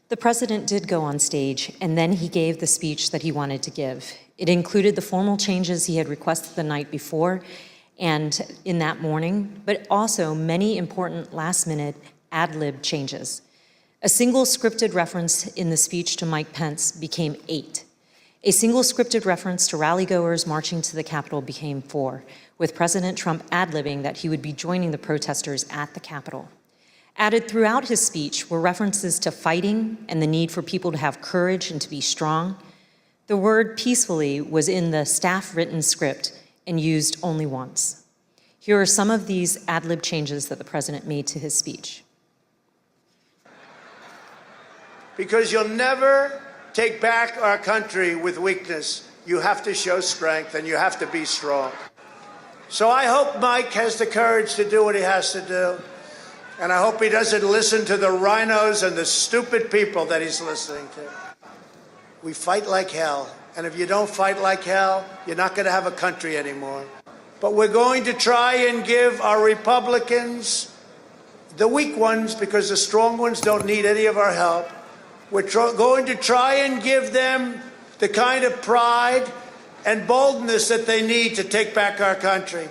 The president did go on stage, and then he gave the speech that he wanted to give. It included the formal changes he had requested the night before and in that morning, but also many important last-minute ad-lib changes. A single scripted reference in the speech to Mike Pence became 8. A single scripted reference to rally-goers marching to the Capitol became 4, with President Trump ad-libbing that he would be joining the protesters at the Capitol. Added throughout his speech were references to fighting and the need for people to have courage and to be strong. The word peacefully was in the staff-written script and used only once. Here are some of these ad-lib changes that the president made to his speech. Because you'll never take back our country with weakness. You have to show strength and you have to be strong. So I hope Mike has the courage to do what he has to do. And I hope he doesn't listen to the rhinos and the stupid people that he's listening to. We fight like hell. And if you don't fight like hell, you're not going to have a country anymore. But we're going to try and give our Republicans, the weak ones, because the strong ones don't need any of our help, we're going to try and give them the kind of pride and boldness that they need to take back our country.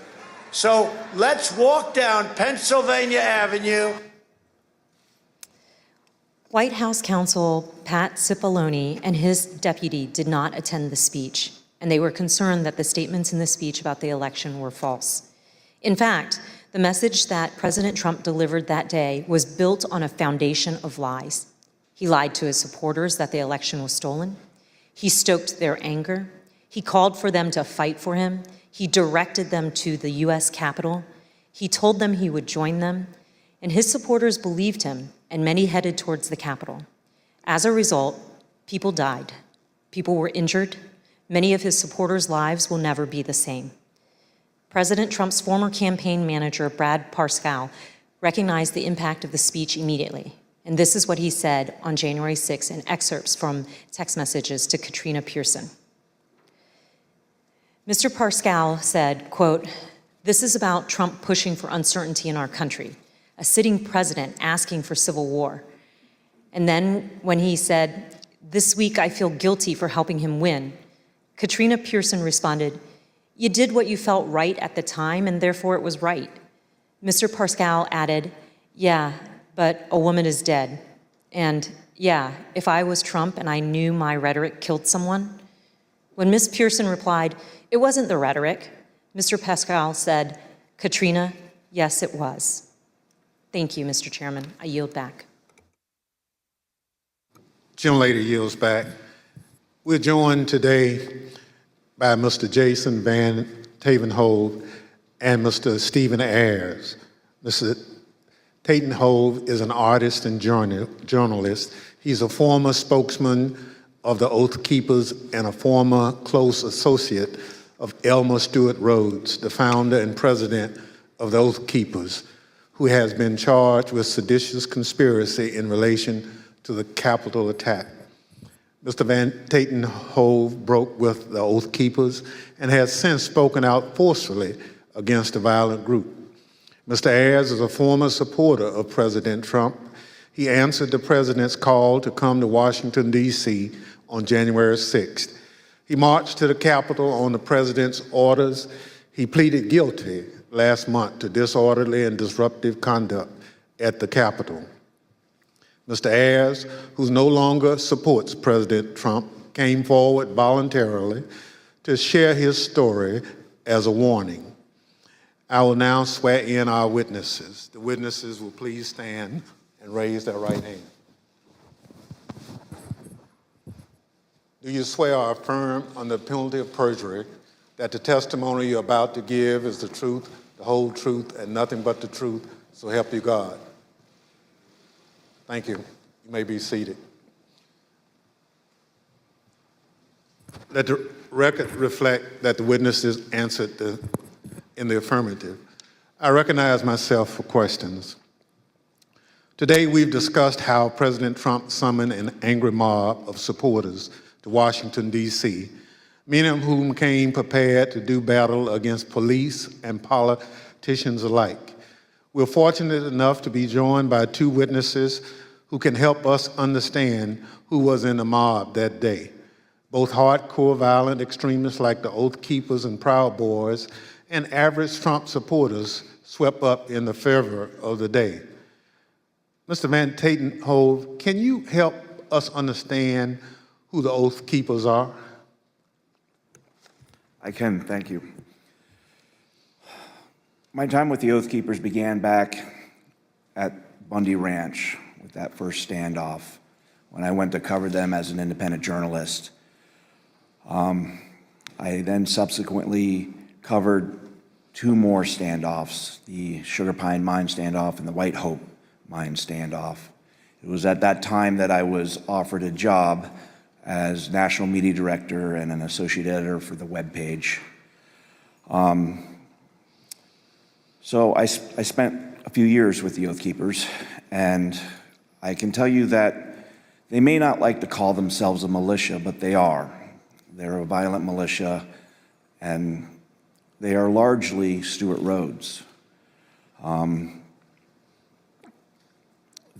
So let's walk down Pennsylvania Avenue. White House counsel Pat Cipollone and his deputy did not attend the speech, and they were concerned that the statements in the speech about the election were false. In fact, the message that President Trump delivered that day was built on a foundation of lies. He lied to his supporters that the election was stolen. He stoked their anger. He called for them to fight for him. He directed them to the U.S. Capitol. He told them he would join them, and his supporters believed him, and many headed towards the Capitol. As a result, people died. People were injured. Many of his supporters' lives will never be the same. President Trump's former campaign manager, Brad Parscale, recognized the impact of the speech immediately. And this is what he said on January 6 in excerpts from text messages to Katrina Pearson. Mr. Parscale said, quote, "This is about Trump pushing for uncertainty in our country, a sitting president asking for civil war." And then when he said, "This week I feel guilty for helping him win," Katrina Pearson responded, "You did what you felt right at the time, and therefore it was right." Mr. Parscale added, "Yeah, but a woman is dead. And yeah, if I was Trump and I knew my rhetoric killed someone." When Ms. Pearson replied, "It wasn't the rhetoric," Mr. Parscale said, "Katrina, yes, it was." Thank you, Mr. Chairman. I yield back. Gentlelady yields back. We're joined today by Mr. Jason Van Tavenhove and Mr. Stephen Ayers. Mr. Tavenhove is an artist and journalist. He's a former spokesman of the Oath Keepers and a former close associate of Elmer Stewart Rhodes, the founder and president of the Oath Keepers, who has been charged with seditious conspiracy in relation to the Capitol attack. Mr. Van Tavenhove broke with the Oath Keepers and has since spoken out forcefully against the violent group. Mr. Ayers is a former supporter of President Trump. He answered the president's call to come to Washington, D.C. on January 6th. He marched to the Capitol on the president's orders. He pleaded guilty last month to disorderly and disruptive conduct at the Capitol. Mr. Ayers, who no longer supports President Trump, came forward voluntarily to share his story as a warning. I will now swear in our witnesses. The witnesses will please stand and raise their right hand. Do you swear or affirm under penalty of perjury that the testimony you're about to give is the truth, the whole truth, and nothing but the truth, so help you God? Thank you. You may be seated. Let the record reflect that the witnesses answered in the affirmative. I recognize myself for questions. Today, we've discussed how President Trump summoned an angry mob of supporters to Washington, D.C., many of whom came prepared to do battle against police and politicians alike. We're fortunate enough to be joined by two witnesses who can help us understand who was in the mob that day. Both hardcore violent extremists like the Oath Keepers and Proud Boys and average Trump supporters swept up in the fervor of the day. Mr. Van Tatenhove, can you help us understand who the Oath Keepers are? I can, thank you. My time with the Oath Keepers began back at Bundy Ranch with that first standoff when I went to cover them as an independent journalist. I then subsequently covered two more standoffs, the Sugar Pine Mine standoff and the White Hope Mine standoff. It was at that time that I was offered a job as national media director and an associate editor for the webpage. So I spent a few years with the Oath Keepers, and I can tell you that they may not like to call themselves a militia, but they are. They're a violent militia, and they are largely Stewart Rhodes. And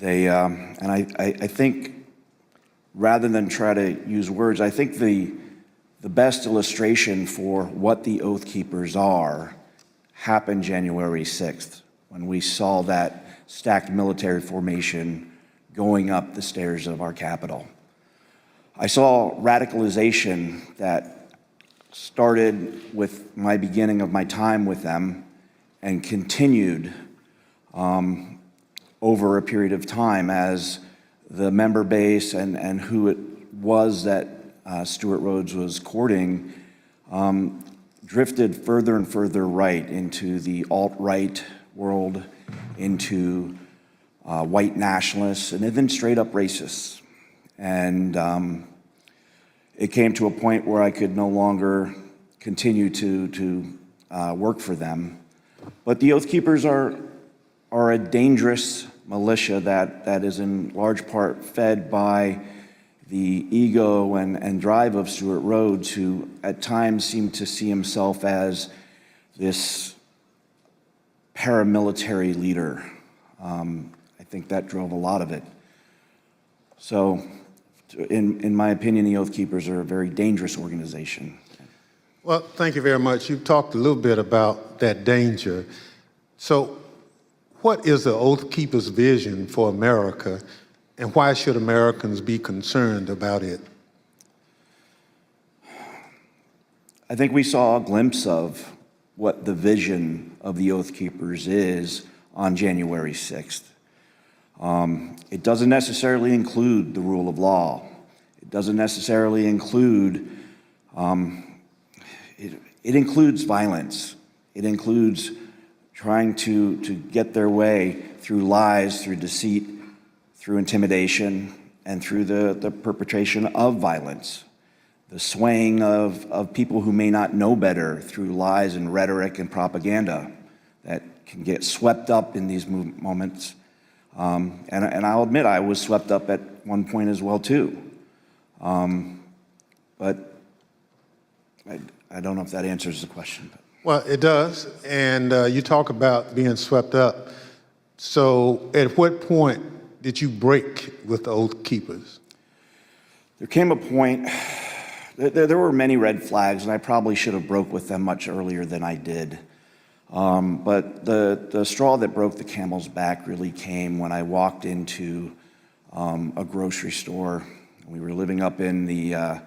I think, rather than try to use words, I think the best illustration for what the Oath Keepers are happened January 6th, when we saw that stacked military formation going up the stairs of our Capitol. I saw radicalization that started with my beginning of my time with them and continued over a period of time as the member base and who it was that Stewart Rhodes was courting drifted further and further right into the alt-right world, into white nationalists, and even straight up racists. And it came to a point where I could no longer continue to work for them. But the Oath Keepers are a dangerous militia that is in large part fed by the ego and drive of Stewart Rhodes, who at times seemed to see himself as this paramilitary leader. I think that drove a lot of it. So, in my opinion, the Oath Keepers are a very dangerous organization. Well, thank you very much. You've talked a little bit about that danger. So, what is the Oath Keepers' vision for America, and why should Americans be concerned about it? I think we saw a glimpse of what the vision of the Oath Keepers is on January 6th. It doesn't necessarily include the rule of law. It doesn't necessarily include, it includes violence. It includes trying to get their way through lies, through deceit, through intimidation, and through the perpetration of violence. The swaying of people who may not know better through lies and rhetoric and propaganda that can get swept up in these moments. And I'll admit I was swept up at one point as well too. But I don't know if that answers the question. Well, it does, and you talk about being swept up. So at what point did you break with the Oath Keepers? There came a point, there were many red flags, and I probably should have broke with them much earlier than I did. But the straw that broke the camel's back really came when I walked into a grocery store. We were living up in the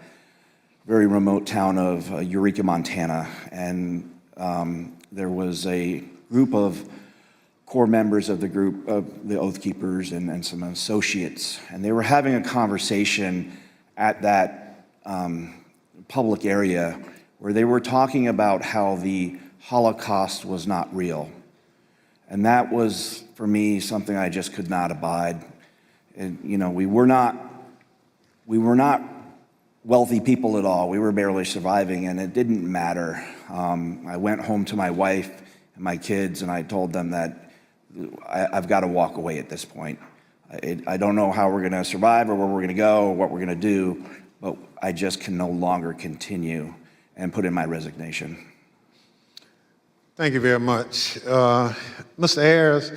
very remote town of Eureka, Montana, and there was a group of core members of the group of the Oath Keepers and some associates, and they were having a conversation at that public area where they were talking about how the Holocaust was not real. And that was, for me, something I just could not abide. And, you know, we were not wealthy people at all. We were barely surviving, and it didn't matter. I went home to my wife and my kids, and I told them that I've got to walk away at this point. I don't know how we're going to survive or where we're going to go or what we're going to do, but I just can no longer continue, and put in my resignation. Thank you very much. Mr. Ayers,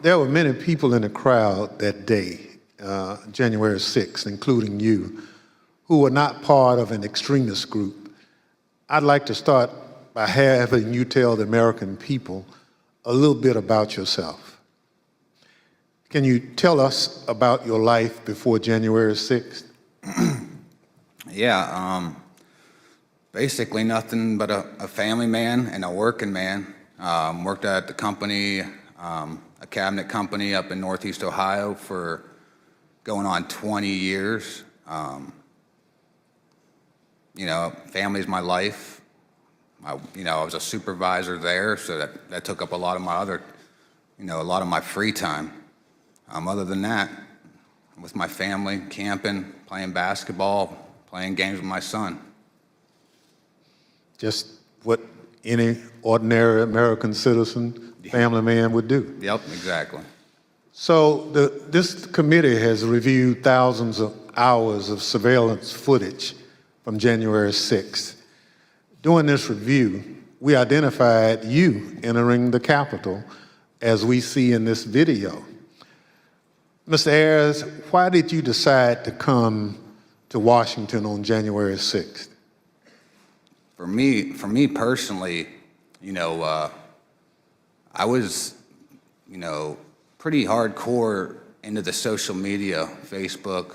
there were many people in the crowd that day, January 6th, including you, who were not part of an extremist group. I'd like to start by having you tell the American people a little bit about yourself. Can you tell us about your life before January 6th? Yeah, basically nothing but a family man and a working man. Worked at the company, a cabinet company up in Northeast Ohio for going on 20 years. You know, family's my life. I was a supervisor there, so that took up a lot of my other, a lot of my free time. Other than that, with my family, camping, playing basketball, playing games with my son. Just what any ordinary American citizen, family man would do. Yep, exactly. So this committee has reviewed thousands of hours of surveillance footage from January 6th. During this review, we identified you entering the Capitol as we see in this video. Mr. Ayers, why did you decide to come to Washington on January 6th? For me personally, I was, pretty hardcore into the social media, Facebook,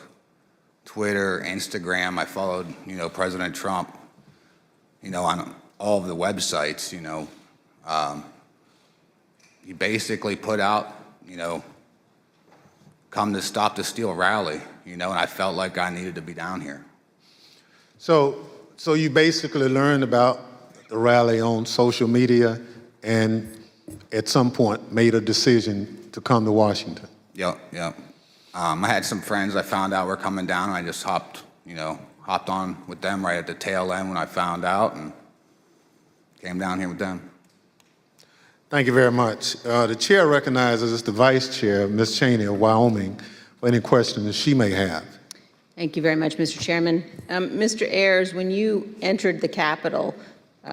Twitter, Instagram. I followed, President Trump, on all of the websites, He basically put out, come to Stop the Steal rally, and I felt like I needed to be down here. So you basically learned about the rally on social media and at some point made a decision to come to Washington. Yep. I had some friends I found out were coming down, and I just hopped on with them right at the tail end when I found out, and came down here with them. Thank you very much. The chair recognizes the vice chair, Ms. Cheney of Wyoming, for any questions she may have. Thank you very much, Mr. Chairman. Mr. Ayers, when you entered the Capitol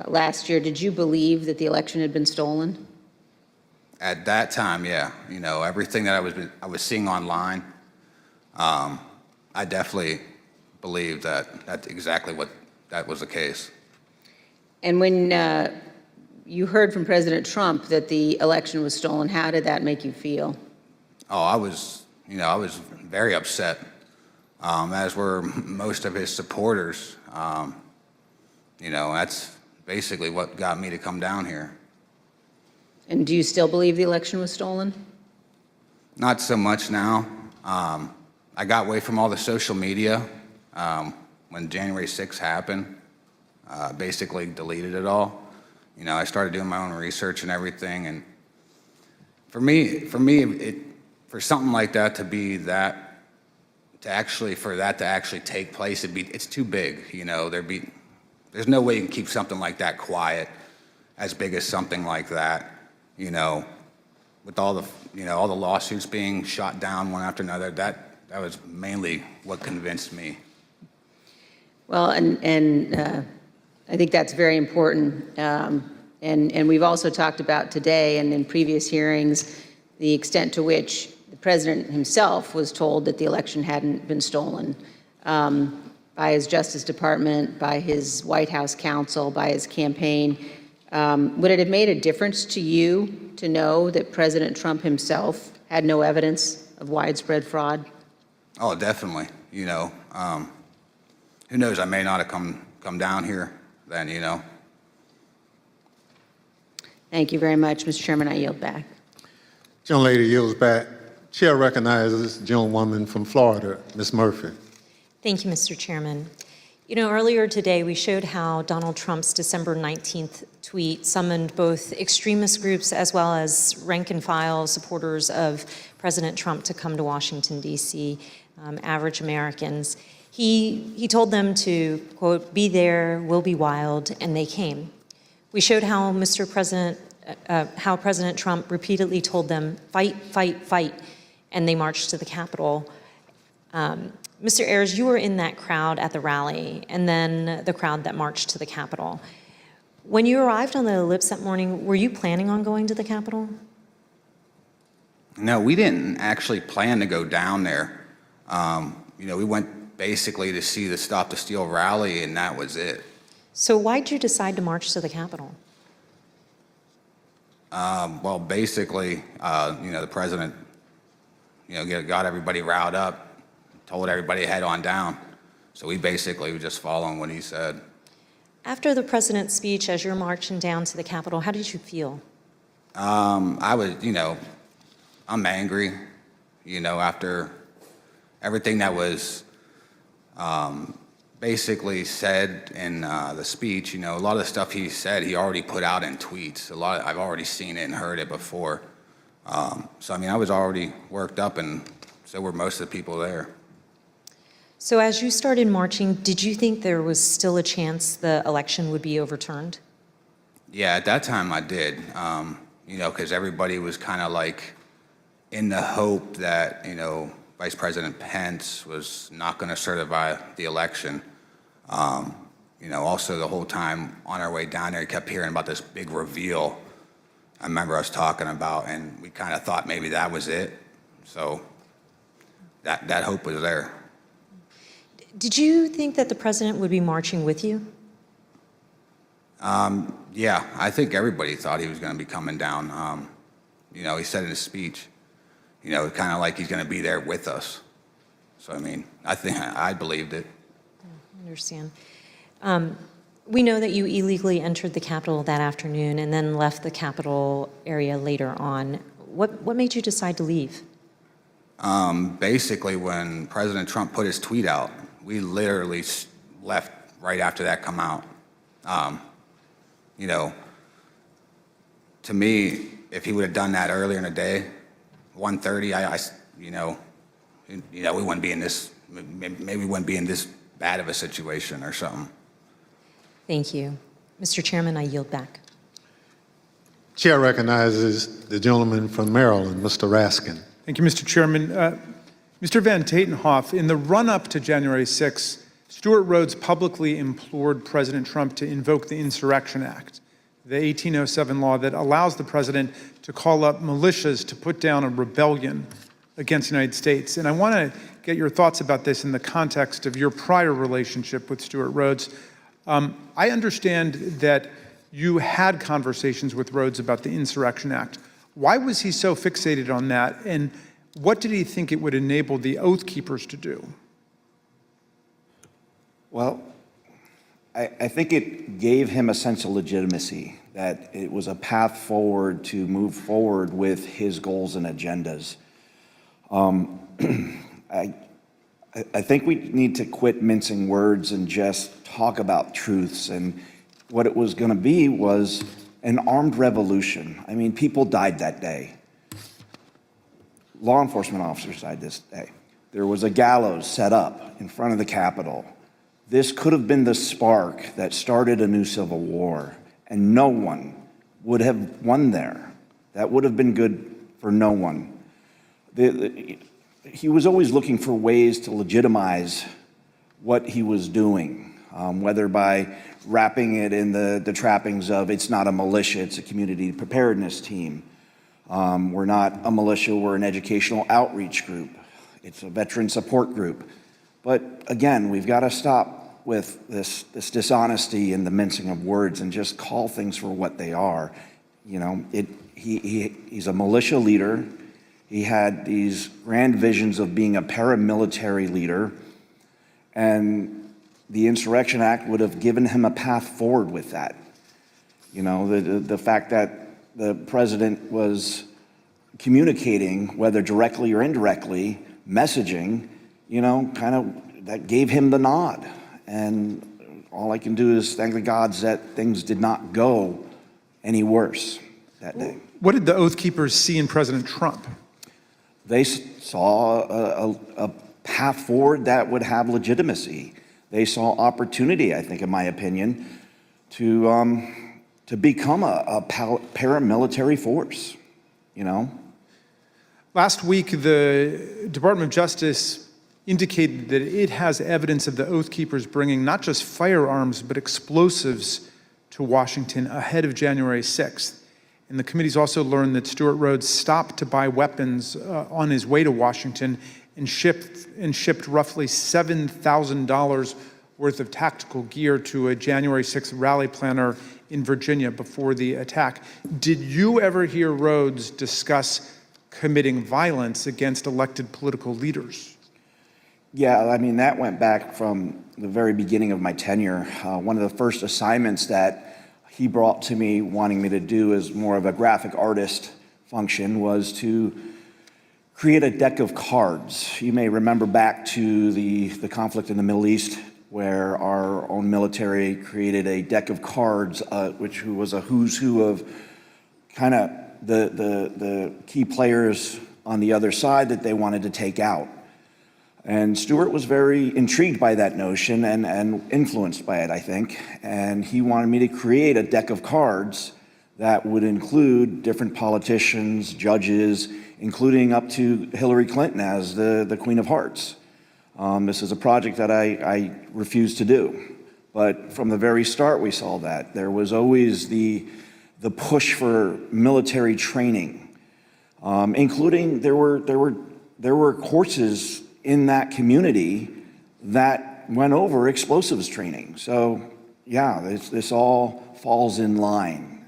last year, did you believe that the election had been stolen? At that time, yeah, everything that I was seeing online, I definitely believed that that's exactly what that was the case. And when you heard from President Trump that the election was stolen, how did that make you feel? Oh, I was very upset, as were most of his supporters. That's basically what got me to come down here. And do you still believe the election was stolen? Not so much now. I got away from all the social media when January 6th happened. Basically deleted it all. I started doing my own research and everything. And for me, for something like that to be that, for that to actually take place, it's too big. There's no way you can keep something like that quiet, as big as something like that. With all the lawsuits being shot down one after another, that was mainly what convinced me. Well, and I think that's very important. And we've also talked about today and in previous hearings the extent to which the president himself was told that the election hadn't been stolen by his Justice Department, by his White House counsel, by his campaign. Would it have made a difference to you to know that President Trump himself had no evidence of widespread fraud? Oh, definitely. Who knows? I may not have come down here then. Thank you very much, Mr. Chairman. I yield back. Gentlelady yields back. Chair recognizes the gentlewoman from Florida, Ms. Murphy. Thank you, Mr. Chairman. Earlier today, we showed how Donald Trump's December 19th tweet summoned both extremist groups as well as rank-and-file supporters of President Trump to come to Washington, D.C., average Americans. He told them to, quote, "Be there, we'll be wild," and they came. We showed how how President Trump repeatedly told them, "Fight, fight, fight," and they marched to the Capitol. Mr. Ayers, you were in that crowd at the rally, and then the crowd that marched to the Capitol. When you arrived on the ellipse that morning, were you planning on going to the Capitol? No, we didn't actually plan to go down there. We went basically to see the Stop the Steal rally, and that was it. So why'd you decide to march to the Capitol? Well, basically, the president, got everybody riled up, told everybody to head on down. So we basically were just following what he said. After the president's speech, as you're marching down to the Capitol, how did you feel? I was, I'm angry, after everything that was basically said in the speech. A lot of the stuff he said, he already put out in tweets. I've already seen it and heard it before. So, I was already worked up, and so were most of the people there. So as you started marching, did you think there was still a chance the election would be overturned? Yeah, at that time I did, because everybody was kind of like in the hope that, Vice President Pence was not going to certify the election. Also the whole time on our way down there, we kept hearing about this big reveal I remember us talking about, and we kind of thought maybe that was it. So that hope was there. Did you think that the president would be marching with you? Yeah, I think everybody thought he was going to be coming down. He said in his speech, kind of like he's going to be there with us. So, I think I believed it. I understand. We know that you illegally entered the Capitol that afternoon and then left the Capitol area later on. What made you decide to leave? Basically, when President Trump put his tweet out, we literally left right after that come out. To me, if he would have done that earlier in the day, 1:30, we wouldn't be in this, maybe we wouldn't be in this bad of a situation or something. Thank you. Mr. Chairman, I yield back. Chair recognizes the gentleman from Maryland, Mr. Raskin. Thank you, Mr. Chairman. Mr. Van Tatenhoff, in the run-up to January 6, Stuart Rhodes publicly implored President Trump to invoke the Insurrection Act, the 1807 law that allows the president to call up militias to put down a rebellion against the United States. And I want to get your thoughts about this in the context of your prior relationship with Stuart Rhodes. I understand that you had conversations with Rhodes about the Insurrection Act. Why was he so fixated on that, and what did he think it would enable the Oath Keepers to do? Well, I think it gave him a sense of legitimacy, that it was a path forward to move forward with his goals and agendas. I think we need to quit mincing words and just talk about truths. And what it was going to be was an armed revolution. People died that day. Law enforcement officers died this day. There was a gallows set up in front of the Capitol. This could have been the spark that started a new civil war, and no one would have won there. That would have been good for no one. He was always looking for ways to legitimize what he was doing, whether by wrapping it in the trappings of it's not a militia, it's a community preparedness team. We're not a militia, we're an educational outreach group. It's a veteran support group. But again, we've got to stop with this dishonesty and the mincing of words and just call things for what they are. He's a militia leader. He had these grand visions of being a paramilitary leader, and the Insurrection Act would have given him a path forward with that. The fact that the president was communicating, whether directly or indirectly, messaging, kind of that gave him the nod. And all I can do is thank the gods that things did not go any worse that day. What did the Oath Keepers see in President Trump? They saw a path forward that would have legitimacy. They saw opportunity, I think, in my opinion, to become a paramilitary force, Last week, the Department of Justice indicated that it has evidence of the Oath Keepers bringing not just firearms, but explosives to Washington ahead of January 6th. And the committee's also learned that Stuart Rhodes stopped to buy weapons on his way to Washington and shipped roughly $7,000 worth of tactical gear to a January 6th rally planner in Virginia before the attack. Did you ever hear Rhodes discuss committing violence against elected political leaders? Yeah, I mean, that went back from the very beginning of my tenure. One of the first assignments that he brought to me wanting me to do as more of a graphic artist function was to create a deck of cards. You may remember back to the conflict in the Middle East where our own military created a deck of cards, which was a who's who of kind of the key players on the other side that they wanted to take out. And Stuart was very intrigued by that notion and influenced by it, I think. And he wanted me to create a deck of cards that would include different politicians, judges, including up to Hillary Clinton as the Queen of Hearts. This is a project that I refused to do. But from the very start, we saw that. There was always the push for military training, including there were courses in that community that went over explosives training. So yeah, this all falls in line.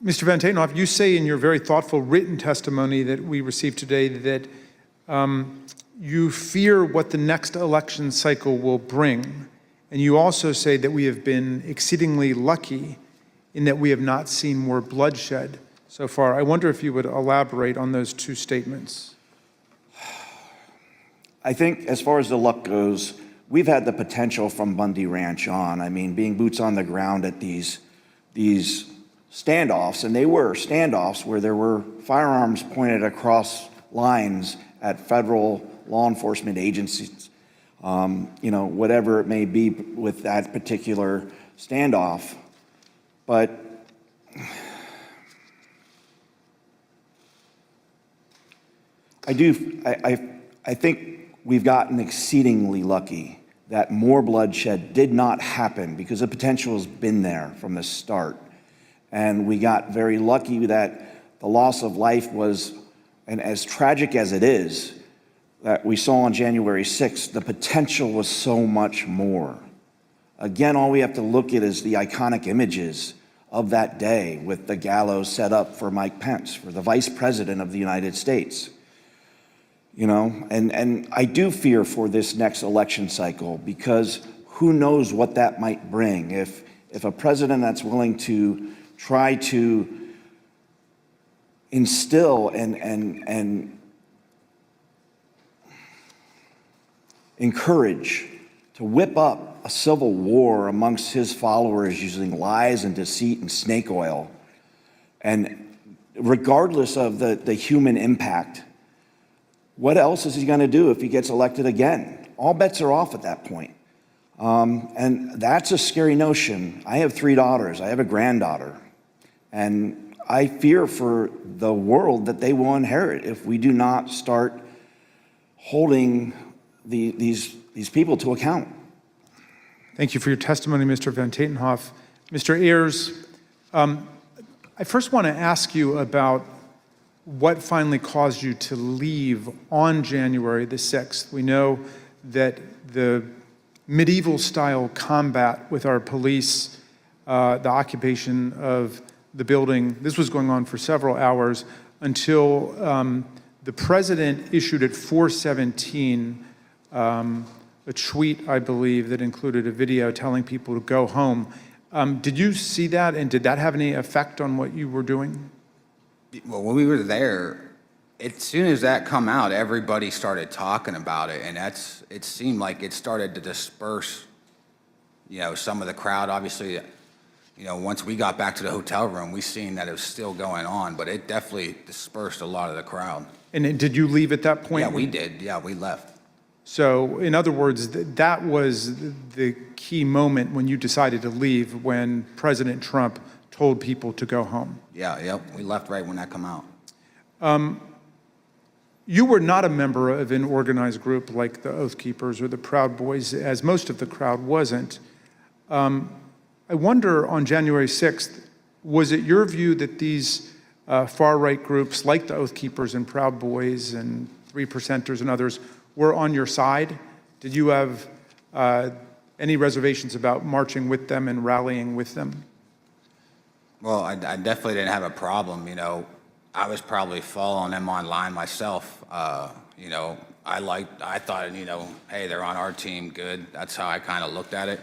Mr. Van Tatenhoff, you say in your very thoughtful written testimony that we received today that you fear what the next election cycle will bring. And you also say that we have been exceedingly lucky in that we have not seen more bloodshed so far. I wonder if you would elaborate on those two statements. I think as far as the luck goes, we've had the potential from Bundy Ranch on. I mean, being boots on the ground at these standoffs, and they were standoffs where there were firearms pointed across lines at federal law enforcement agencies, whatever it may be with that particular standoff. But I think we've gotten exceedingly lucky that more bloodshed did not happen because the potential has been there from the start. And we got very lucky that the loss of life was, and as tragic as it is, that we saw on January 6th, the potential was so much more. Again, all we have to look at is the iconic images of that day with the gallows set up for Mike Pence, for the Vice President of the United States. And I do fear for this next election cycle because who knows what that might bring. If a president that's willing to try to instill and encourage to whip up a civil war amongst his followers using lies and deceit and snake oil, and regardless of the human impact, what else is he going to do if he gets elected again? All bets are off at that point. And that's a scary notion. I have 3 daughters. I have a granddaughter. And I fear for the world that they will inherit if we do not start holding these people to account. Thank you for your testimony, Mr. Van Tatenhoff. Mr. Ayers, I first want to ask you about what finally caused you to leave on January the 6th. We know that the medieval-style combat with our police, the occupation of the building, this was going on for several hours until the president issued at 4:17 a tweet, I believe, that included a video telling people to go home. Did you see that, and did that have any effect on what you were doing? Well, when we were there, as soon as that come out, everybody started talking about it, and it seemed like it started to disperse, some of the crowd. Obviously, once we got back to the hotel room, we seen that it was still going on, but it definitely dispersed a lot of the crowd. And did you leave at that point? Yeah, we did. Yeah, we left. So, in other words, that was the key moment when you decided to leave, when President Trump told people to go home. Yep. We left right when that come out. You were not a member of an organized group like the Oath Keepers or the Proud Boys, as most of the crowd wasn't. I wonder, on January 6th, was it your view that these far-right groups like the Oath Keepers and Proud Boys and 3 percenters and others were on your side. Did you have any reservations about marching with them and rallying with them? Well, I definitely didn't have a problem, you know. I was probably following them online myself. You know, I thought, you know, hey, they're on our team, good. That's how I kind of looked at it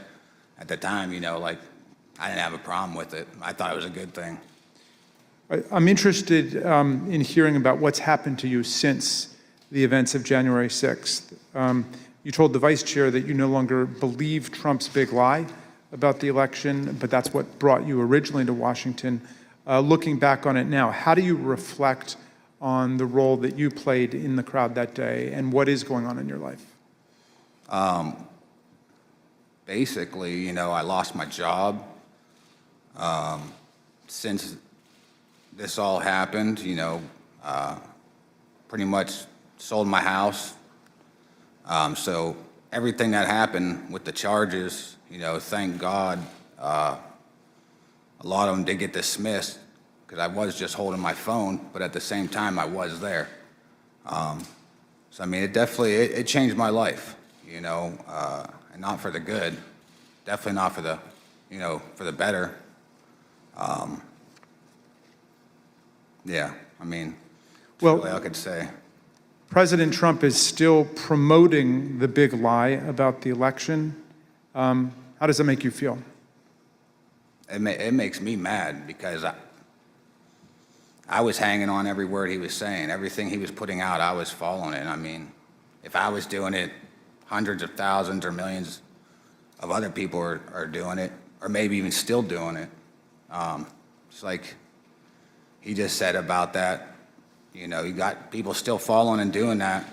at the time, you know, like I didn't have a problem with it. I thought it was a good thing. I'm interested in hearing about what's happened to you since the events of January 6th. You told the vice chair that you no longer believe Trump's big lie about the election, but that's what brought you originally to Washington. Looking back on it now, how do you reflect on the role that you played in the crowd that day and what is going on in your life? Basically, you know, I lost my job. Since this all happened, you know, pretty much sold my house. So everything that happened with the charges, you know, thank God, a lot of them did get dismissed because I was just holding my phone, but at the same time I was there. So I mean, it definitely, it changed my life, you know, and not for the good, definitely not for the, you know, for the better. Yeah, I mean, that's Well, really all I could say. President Trump is still promoting the big lie about the election. How does that make you feel? It makes me mad because I was hanging on every word he was saying. Everything he was putting out, I was following it. I mean, if I was doing it, hundreds of thousands or millions of other people are doing it, or maybe even still doing it. It's like he just said about that. You know, you got people still following and doing that.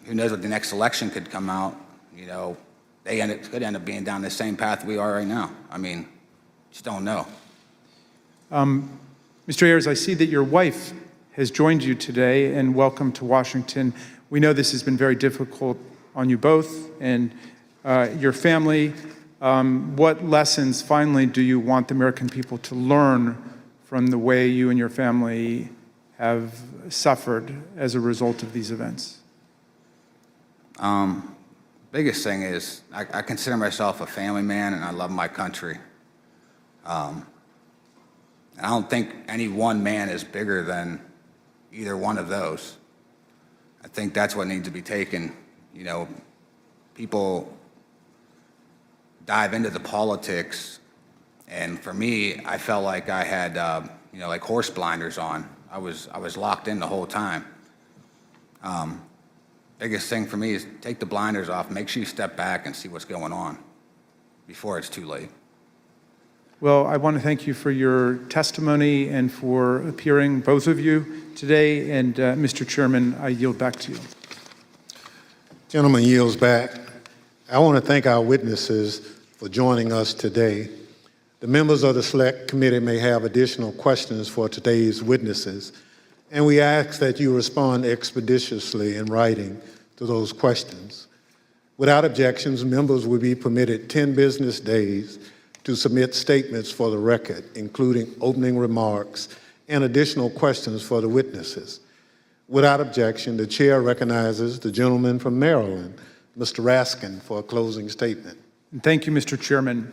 Who knows what the next election could come out? You know, they could end up being down the same path we are right now. I mean, just don't know. Mr. Ayers, I see that your wife has joined you today, and welcome to Washington. We know this has been very difficult on you both and your family. What lessons, finally, do you want the American people to learn from the way you and your family have suffered as a result of these events? Biggest thing is I consider myself a family man, and I love my country. And I don't think any one man is bigger than either one of those. I think that's what needs to be taken. You know, people dive into the politics, and for me, I felt like I had, you know, like horse blinders on. I was locked in the whole time. Biggest thing for me is take the blinders off, make sure you step back and see what's going on before it's too late. Well, I want to thank you for your testimony and for appearing, both of you, today. And Mr. Chairman, I yield back to you. Gentleman yields back. I want to thank our witnesses for joining us today. The members of the Select Committee may have additional questions for today's witnesses, and we ask that you respond expeditiously in writing to those questions. Without objections, members will be permitted 10 business days to submit statements for the record, including opening remarks and additional questions for the witnesses. Without objection, the chair recognizes the gentleman from Maryland, Mr. Raskin, for a closing statement. Thank you, Mr. Chairman.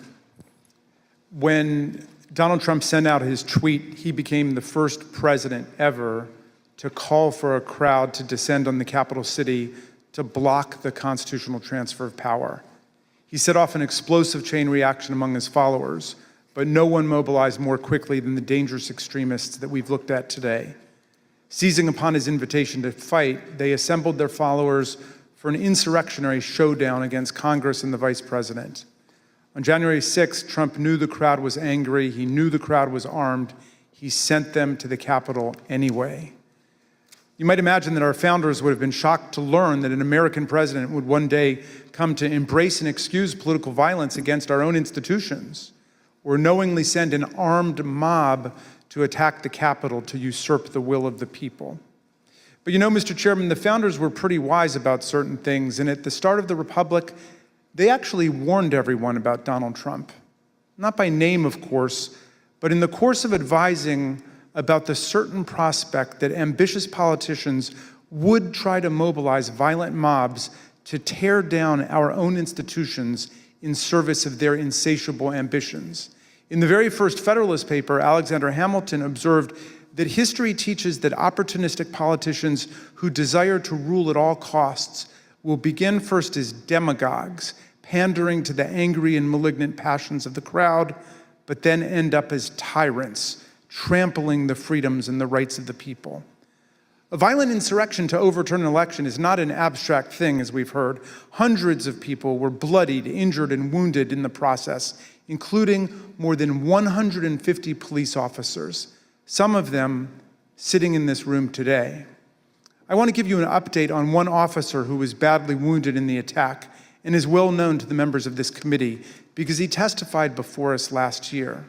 When Donald Trump sent out his tweet, he became the first president ever to call for a crowd to descend on the capital city to block the constitutional transfer of power. He set off an explosive chain reaction among his followers, but no one mobilized more quickly than the dangerous extremists that we've looked at today. Seizing upon his invitation to fight, they assembled their followers for an insurrectionary showdown against Congress and the vice president. On January 6th, Trump knew the crowd was angry. He knew the crowd was armed. He sent them to the Capitol anyway. You might imagine that our founders would have been shocked to learn that an American president would one day come to embrace and excuse political violence against our own institutions, or knowingly send an armed mob to attack the Capitol to usurp the will of the people. But you know, Mr. Chairman, the founders were pretty wise about certain things, and at the start of the Republic, they actually warned everyone about Donald Trump. Not by name, of course, but in the course of advising about the certain prospect that ambitious politicians would try to mobilize violent mobs to tear down our own institutions in service of their insatiable ambitions. In the very first Federalist paper, Alexander Hamilton observed that history teaches that opportunistic politicians who desire to rule at all costs will begin first as demagogues, pandering to the angry and malignant passions of the crowd, but then end up as tyrants, trampling the freedoms and the rights of the people. A violent insurrection to overturn an election is not an abstract thing, as we've heard. Hundreds of people were bloodied, injured, and wounded in the process, including more than 150 police officers, some of them sitting in this room today. I want to give you an update on one officer who was badly wounded in the attack and is well known to the members of this committee because he testified before us last year.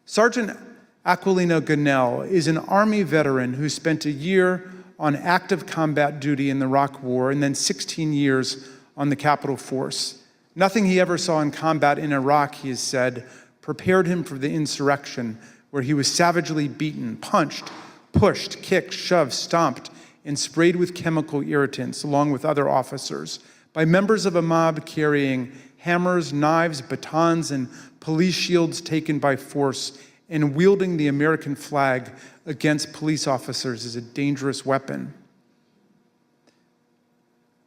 Sergeant Aquilino Gonell is an Army veteran who spent a year on active combat duty in the Iraq War and then 16 years on the Capitol Force. Nothing he ever saw in combat in Iraq, he has said, prepared him for the insurrection, where he was savagely beaten, punched, pushed, kicked, shoved, stomped, and sprayed with chemical irritants, along with other officers, by members of a mob carrying hammers, knives, batons, and police shields taken by force, and wielding the American flag against police officers as a dangerous weapon.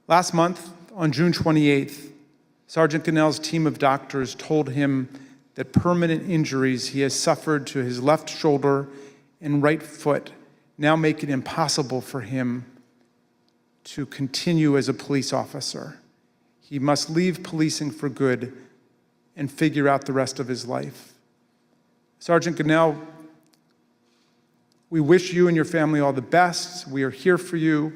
Last month, on June 28th, Sergeant Gonell's team of doctors told him that permanent injuries he has suffered to his left shoulder and right foot now make it impossible for him to continue as a police officer. He must leave policing for good and figure out the rest of his life. Sergeant Gonell, we wish you and your family all the best. We are here for you.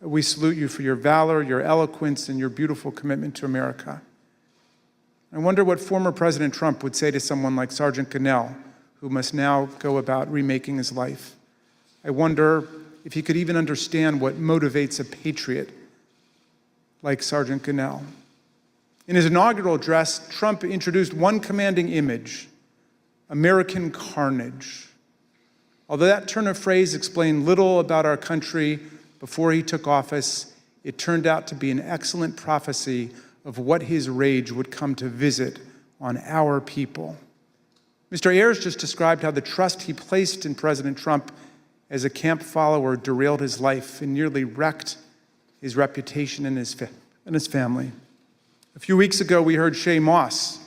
We salute you for your valor, your eloquence, and your beautiful commitment to America. I wonder what former President Trump would say to someone like Sergeant Gonell, who must now go about remaking his life. I wonder if he could even understand what motivates a patriot like Sergeant Gonell. In his inaugural address, Trump introduced one commanding image: American carnage. Although that turn of phrase explained little about our country before he took office, it turned out to be an excellent prophecy of what his rage would come to visit on our people. Mr. Ayers just described how the trust he placed in President Trump as a camp follower derailed his life and nearly wrecked his reputation and his family. A few weeks ago, we heard Shaye Moss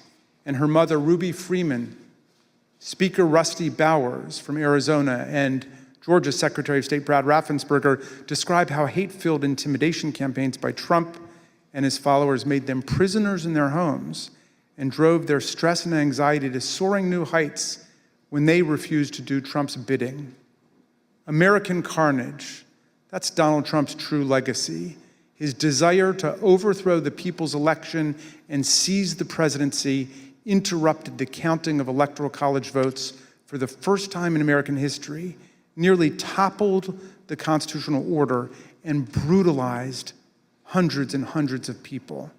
and her mother, Ruby Freeman, Speaker Rusty Bowers from Arizona, and Georgia's Secretary of State Brad Raffensperger describe how hate-filled intimidation campaigns by Trump and his followers made them prisoners in their homes and drove their stress and anxiety to soaring new heights when they refused to do Trump's bidding. American carnage, that's Donald Trump's true legacy. His desire to overthrow the people's election and seize the presidency interrupted the counting of electoral college votes for the first time in American history, nearly toppled the constitutional order, and brutalized hundreds and hundreds of people.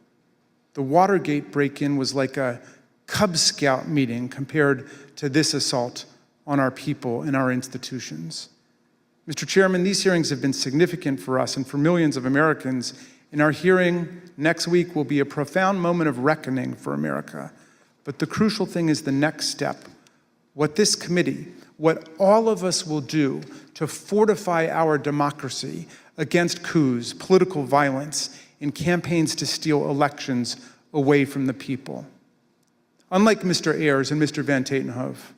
The Watergate break-in was like a Cub Scout meeting compared to this assault on our people and our institutions. Mr. Chairman, these hearings have been significant for us and for millions of Americans, and our hearing next week will be a profound moment of reckoning for America. But the crucial thing is the next step. What this committee, what all of us will do to fortify our democracy against coups, political violence, and campaigns to steal elections away from the people. Unlike Mr. Ayers and Mr. Van Tatenhove,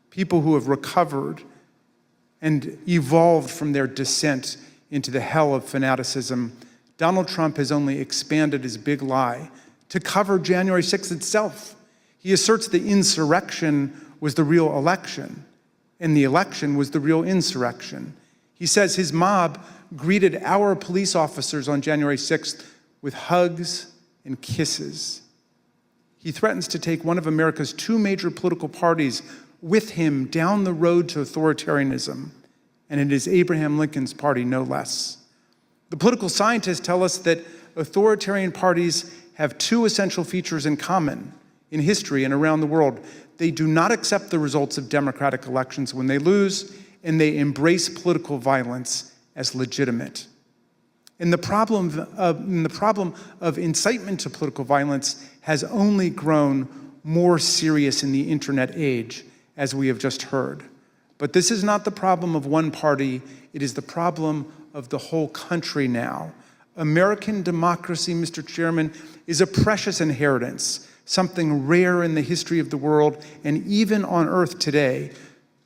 people who have recovered and evolved from their descent into the hell of fanaticism, Donald Trump has only expanded his big lie to cover January 6th itself. He asserts the insurrection was the real election, and the election was the real insurrection. He says his mob greeted our police officers on January 6th with hugs and kisses. He threatens to take one of America's two major political parties with him down the road to authoritarianism, and it is Abraham Lincoln's party, no less. The political scientists tell us that authoritarian parties have two essential features in common in history and around the world. They do not accept the results of democratic elections when they lose, and they embrace political violence as legitimate. And the problem of incitement to political violence has only grown more serious in the internet age, as we have just heard. But this is not the problem of one party, it is the problem of the whole country now. American democracy, Mr. Chairman, is a precious inheritance, something rare in the history of the world and even on earth today.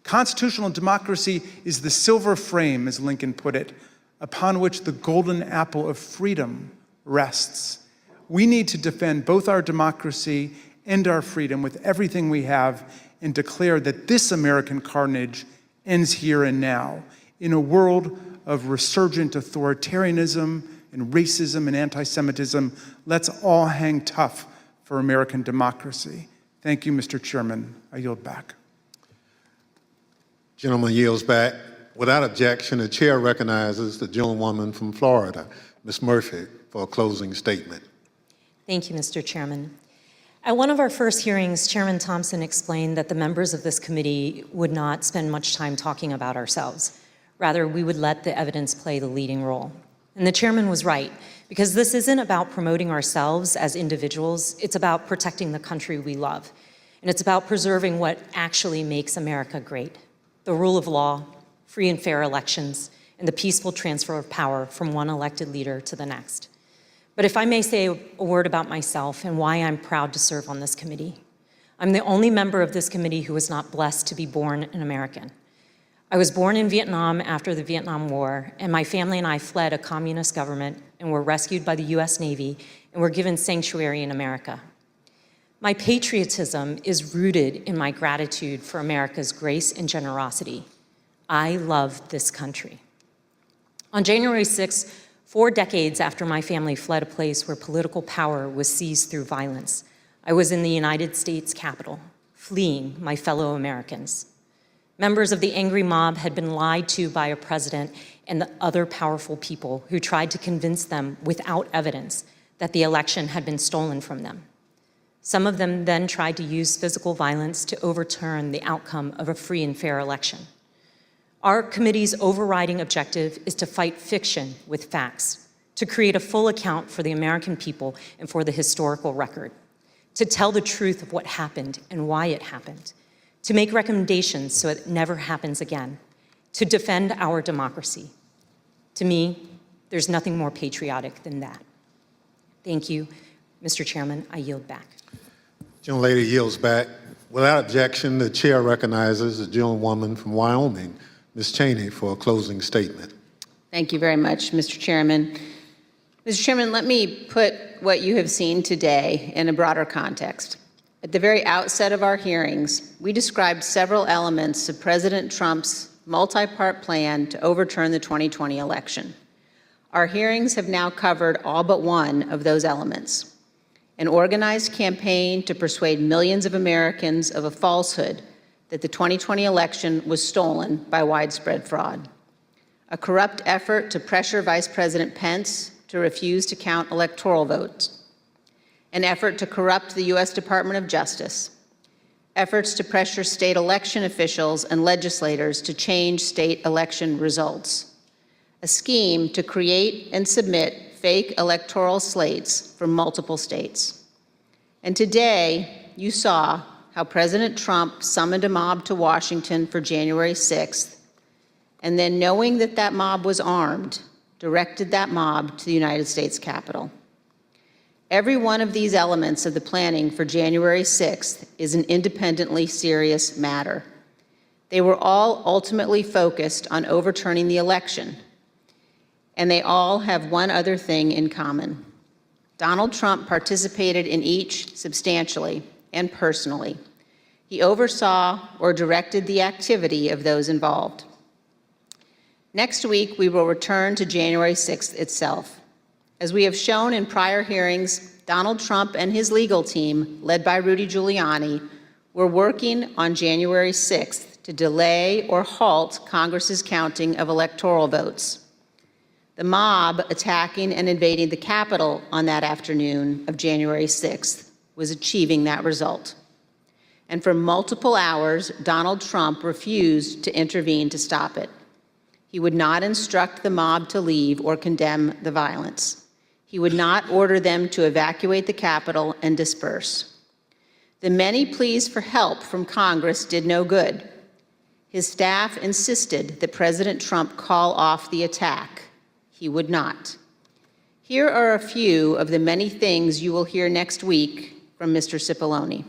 Constitutional democracy is the silver frame, as Lincoln put it, upon which the golden apple of freedom rests. We need to defend both our democracy and our freedom with everything we have and declare that this American carnage ends here and now. In a world of resurgent authoritarianism and racism and anti-Semitism, let's all hang tough for American democracy. Thank you, Mr. Chairman. I yield back. Gentleman yields back. Without objection, the chair recognizes the gentlewoman from Florida, Ms. Murphy, for a closing statement. Thank you, Mr. Chairman. At one of our first hearings, Chairman Thompson explained that the members of this committee would not spend much time talking about ourselves. Rather, we would let the evidence play the leading role. And the chairman was right, because this isn't about promoting ourselves as individuals, it's about protecting the country we love. And it's about preserving what actually makes America great: the rule of law, free and fair elections, and the peaceful transfer of power from one elected leader to the next. But if I may say a word about myself and why I'm proud to serve on this committee. I'm the only member of this committee who was not blessed to be born an American. I was born in Vietnam after the Vietnam War, and my family and I fled a communist government and were rescued by the US Navy and were given sanctuary in America. My patriotism is rooted in my gratitude for America's grace and generosity. I love this country. On January 6th, 4 decades after my family fled a place where political power was seized through violence, I was in the United States Capitol, fleeing my fellow Americans. Members of the angry mob had been lied to by a president and the other powerful people who tried to convince them without evidence that the election had been stolen from them. Some of them then tried to use physical violence to overturn the outcome of a free and fair election. Our committee's overriding objective is to fight fiction with facts, to create a full account for the American people and for the historical record, to tell the truth of what happened and why it happened, to make recommendations so it never happens again, to defend our democracy. To me, there's nothing more patriotic than that. Thank you. Mr. Chairman, I yield back. Gentlelady yields back. Without objection, the chair recognizes the gentlewoman from Wyoming, Ms. Cheney, for a closing statement. Thank you very much, Mr. Chairman. Mr. Chairman, let me put what you have seen today in a broader context. At the very outset of our hearings, we described several elements of President Trump's multi-part plan to overturn the 2020 election. Our hearings have now covered all but one of those elements: an organized campaign to persuade millions of Americans of a falsehood that the 2020 election was stolen by widespread fraud, a corrupt effort to pressure Vice President Pence to refuse to count electoral votes, an effort to corrupt the U.S. Department of Justice, efforts to pressure state election officials and legislators to change state election results, a scheme to create and submit fake electoral slates from multiple states. And today, you saw how President Trump summoned a mob to Washington for January 6th, and then, knowing that that mob was armed, directed that mob to the United States Capitol. Every one of these elements of the planning for January 6th is an independently serious matter. They were all ultimately focused on overturning the election, and they all have one other thing in common. Donald Trump participated in each substantially and personally. He oversaw or directed the activity of those involved. Next week, we will return to January 6th itself. As we have shown in prior hearings, Donald Trump and his legal team, led by Rudy Giuliani, were working on January 6th to delay or halt Congress's counting of electoral votes. The mob attacking and invading the Capitol on that afternoon of January 6th was achieving that result. And for multiple hours, Donald Trump refused to intervene to stop it. He would not instruct the mob to leave or condemn the violence. He would not order them to evacuate the Capitol and disperse. The many pleas for help from Congress did no good. His staff insisted that President Trump call off the attack. He would not. Here are a few of the many things you will hear next week from Mr. Cipollone.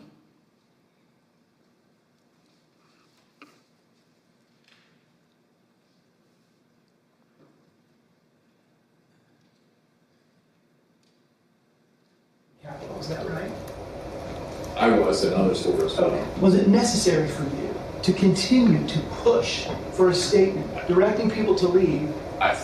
Is that right? I was, and others were as well. Was it necessary for you to continue to push for a statement directing people to leave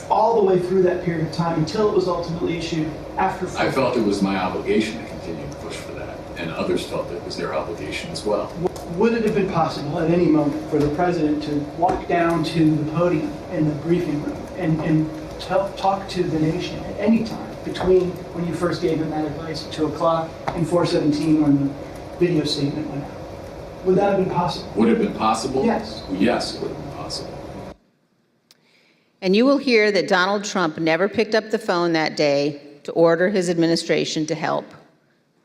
all the way through that period of time until it was ultimately issued after? I felt it was my obligation to continue to push for that, and others felt it was their obligation as well. Would it have been possible at any moment for the president to walk down to the podium in the briefing room and talk to the nation at any time between when you first gave him that advice at 2 o'clock and 4:17 when the video statement went out? Would that have been possible? Would it have been possible? Yes. Yes, it would have been possible. And you will hear that Donald Trump never picked up the phone that day to order his administration to help.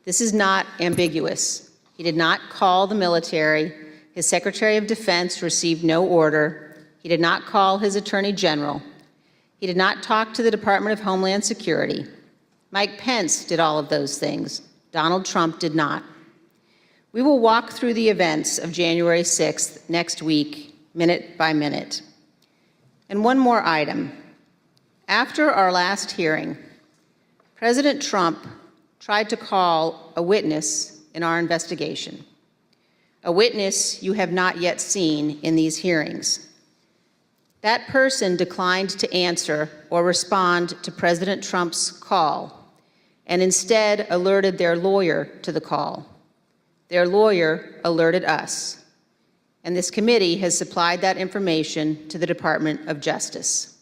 This is not ambiguous. He did not call the military. His Secretary of Defense received no order. He did not call his Attorney General. He did not talk to the Department of Homeland Security. Mike Pence did all of those things. Donald Trump did not. We will walk through the events of January 6th next week, minute by minute. And one more item. After our last hearing, President Trump tried to call a witness in our investigation, a witness you have not yet seen in these hearings. That person declined to answer or respond to President Trump's call and instead alerted their lawyer to the call. Their lawyer alerted us, and this committee has supplied that information to the Department of Justice.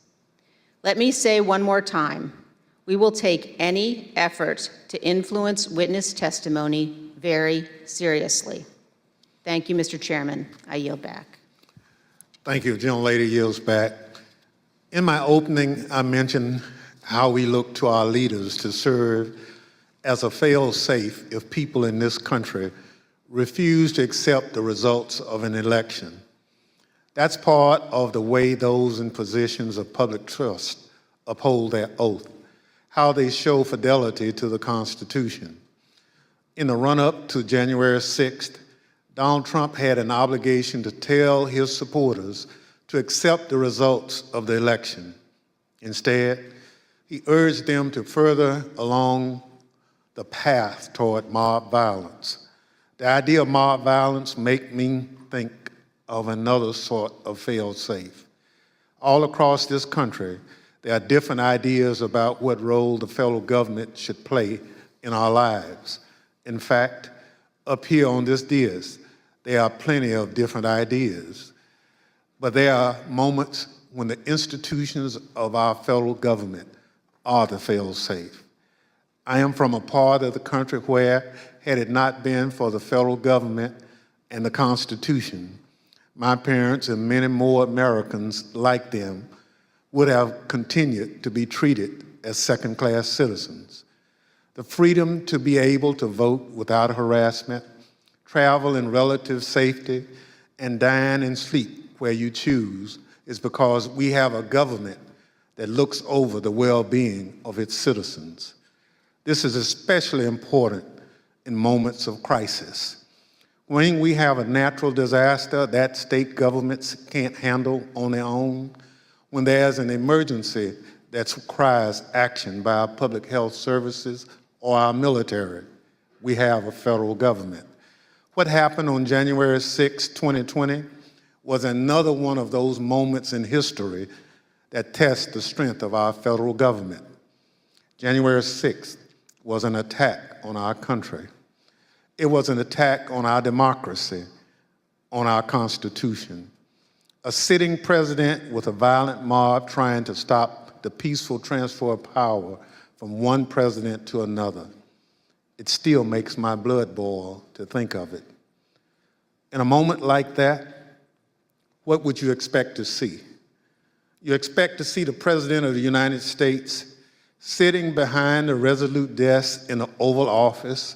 Let me say one more time, we will take any effort to influence witness testimony very seriously. Thank you, Mr. Chairman. I yield back. Thank you. Gentlelady yields back. In my opening, I mentioned how we look to our leaders to serve as a fail-safe if people in this country refuse to accept the results of an election. That's part of the way those in positions of public trust uphold their oath, how they show fidelity to the Constitution. In the run-up to January 6th, Donald Trump had an obligation to tell his supporters to accept the results of the election. Instead, he urged them to further along the path toward mob violence. The idea of mob violence makes me think of another sort of fail-safe. All across this country, there are different ideas about what role the federal government should play in our lives. In fact, up here on this dais, there are plenty of different ideas. But there are moments when the institutions of our federal government are the fail-safe. I am from a part of the country where, had it not been for the federal government and the Constitution, my parents and many more Americans like them would have continued to be treated as second-class citizens. The freedom to be able to vote without harassment, travel in relative safety, and dine and sleep where you choose is because we have a government that looks over the well-being of its citizens. This is especially important in moments of crisis. When we have a natural disaster that state governments can't handle on their own, when there's an emergency that requires action by our public health services or our military, we have a federal government. What happened on January 6, 2020 was another one of those moments in history that test the strength of our federal government. January 6th was an attack on our country. It was an attack on our democracy, on our Constitution. A sitting president with a violent mob trying to stop the peaceful transfer of power from one president to another. It still makes my blood boil to think of it. In a moment like that, what would you expect to see? You expect to see the President of the United States sitting behind a resolute desk in the Oval Office,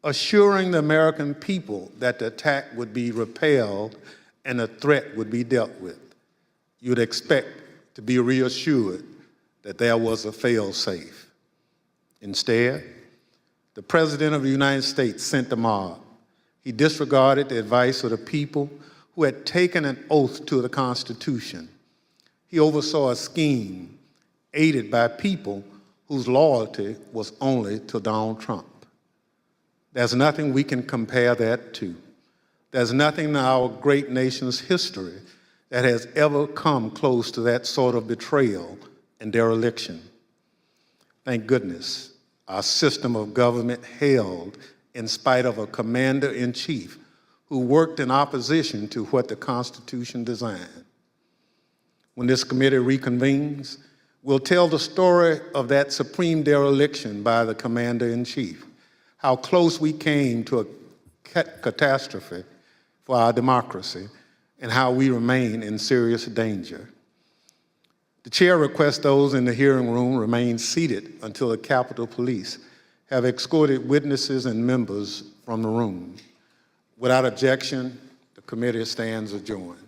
assuring the American people that the attack would be repelled and the threat would be dealt with. You'd expect to be reassured that there was a fail-safe. Instead, the President of the United States sent the mob. He disregarded the advice of the people who had taken an oath to the Constitution. He oversaw a scheme aided by people whose loyalty was only to Donald Trump. There's nothing we can compare that to. There's nothing in our great nation's history that has ever come close to that sort of betrayal and dereliction. Thank goodness our system of government held in spite of a commander-in-chief who worked in opposition to what the Constitution designed. When this committee reconvenes, we'll tell the story of that supreme dereliction by the commander-in-chief, how close we came to a catastrophe for our democracy, and how we remain in serious danger. The chair requests those in the hearing room remain seated until the Capitol Police have escorted witnesses and members from the room. Without objection, the committee stands adjourned.